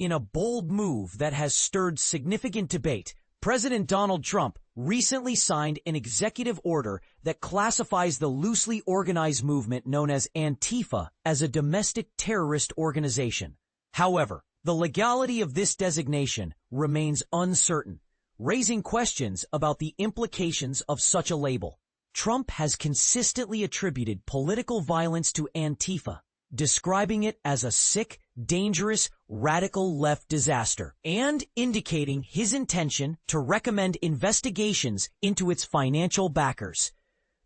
In a bold move that has stirred significant debate, President Donald Trump recently signed an executive order that classifies the loosely organized movement known as Antifa as a domestic terrorist organization. However, the legality of this designation remains uncertain, raising questions about the implications of such a label. Trump has consistently attributed political violence to Antifa, describing it as a sick, dangerous, radical left disaster, and indicating his intention to recommend investigations into its financial backers.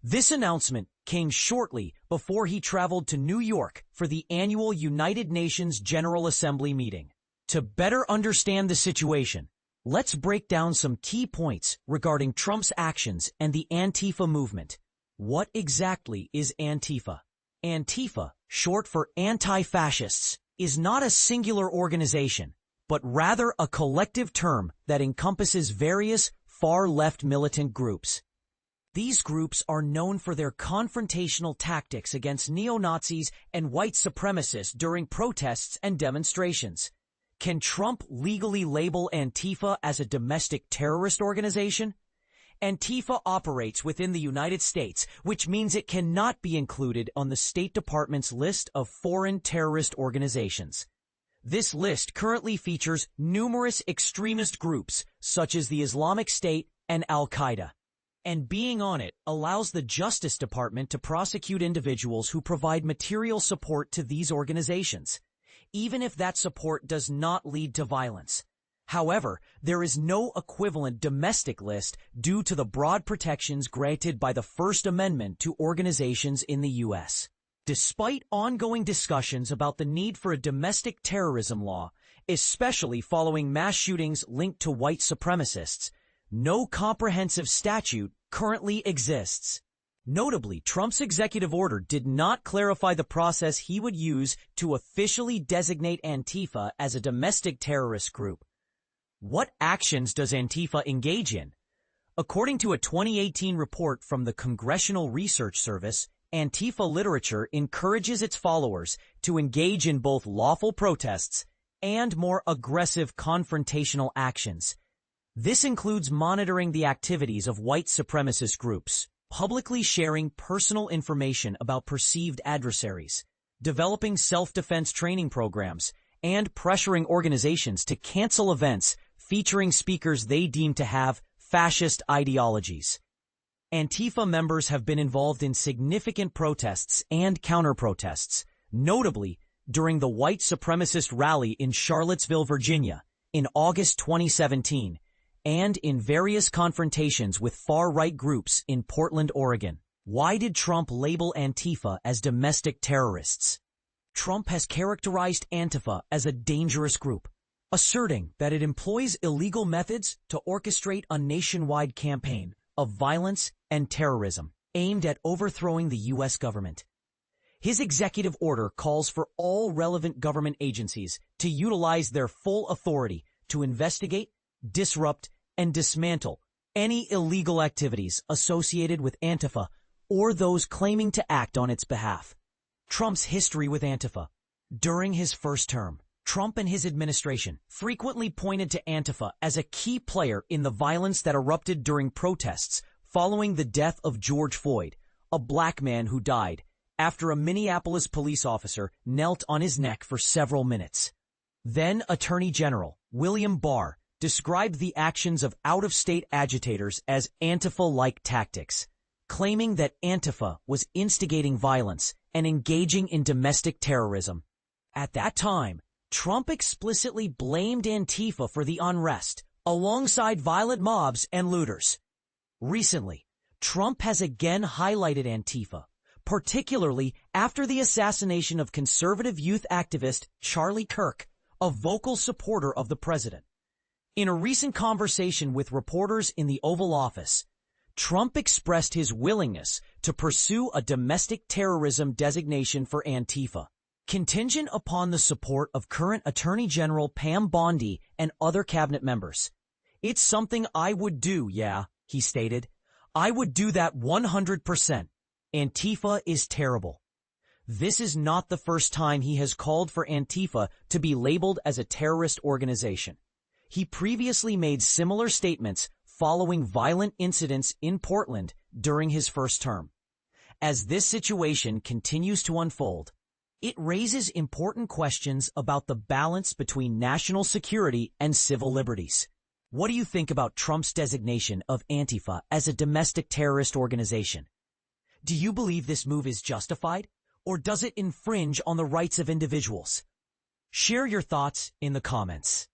This announcement came shortly before he traveled to New York for the annual United Nations General Assembly meeting. To better understand the situation, let's break down some key points regarding Trump's actions and the Antifa movement. What exactly is Antifa? Antifa, short for anti-fascists, is not a singular organization, but rather a collective term that encompasses various far-left militant groups. These groups are known for their confrontational tactics against neo-Nazis and white supremacists during protests and demonstrations. Can Trump legally label Antifa as a domestic terrorist organization? Antifa operates within the United States, which means it cannot be included on the State Department's list of foreign terrorist organizations. This list currently features numerous extremist groups, such as the Islamic State and Al-Qaeda. And being on it allows the Justice Department to prosecute individuals who provide material support to these organizations, even if that support does not lead to violence. However, there is no equivalent domestic list due to the broad protections granted by the First Amendment to organizations in the U.S. Despite ongoing discussions about the need for a domestic terrorism law, especially following mass shootings linked to white supremacists, no comprehensive statute currently exists. Notably, Trump's executive order did not clarify the process he would use to officially designate Antifa as a domestic terrorist group. What actions does Antifa engage in? According to a 2018 report from the Congressional Research Service, Antifa literature encourages its followers to engage in both lawful protests and more aggressive confrontational actions. This includes monitoring the activities of white supremacist groups, publicly sharing personal information about perceived adversaries, developing self-defense training programs, and pressuring organizations to cancel events featuring speakers they deem to have fascist ideologies. Antifa members have been involved in significant protests and counter-protests, notably during the white supremacist rally in Charlottesville, Virginia, in August 2017, and in various confrontations with far-right groups in Portland, Oregon. Why did Trump label Antifa as domestic terrorists? Trump has characterized Antifa as a dangerous group, asserting that it employs illegal methods to orchestrate a nationwide campaign of violence and terrorism aimed at overthrowing the U.S. government. His executive order calls for all relevant government agencies to utilize their full authority to investigate, disrupt, and dismantle any illegal activities associated with Antifa or those claiming to act on its behalf. Trump's history with Antifa. During his first term, Trump and his administration frequently pointed to Antifa as a key player in the violence that erupted during protests following the death of George Floyd, a black man who died after a Minneapolis police officer knelt on his neck for several minutes. Then Attorney General William Barr described the actions of out-of-state agitators as Antifa-like tactics, claiming that Antifa was instigating violence and engaging in domestic terrorism. At that time, Trump explicitly blamed Antifa for the unrest, alongside violent mobs and looters. Recently, Trump has again highlighted Antifa, particularly after the assassination of conservative youth activist Charlie Kirk, a vocal supporter of the president. In a recent conversation with reporters in the Oval Office, Trump expressed his willingness to pursue a domestic terrorism designation for Antifa, contingent upon the support of current Attorney General Pam Bondi and other cabinet members. "It's something I would do, yeah," he stated. "I would do that 100%. Antifa is terrible." This is not the first time he has called for Antifa to be labeled as a terrorist organization. He previously made similar statements following violent incidents in Portland during his first term. As this situation continues to unfold, it raises important questions about the balance between national security and civil liberties. What do you think about Trump's designation of Antifa as a domestic terrorist organization? Do you believe this move is justified, or does it infringe on the rights of individuals? Share your thoughts in the comments.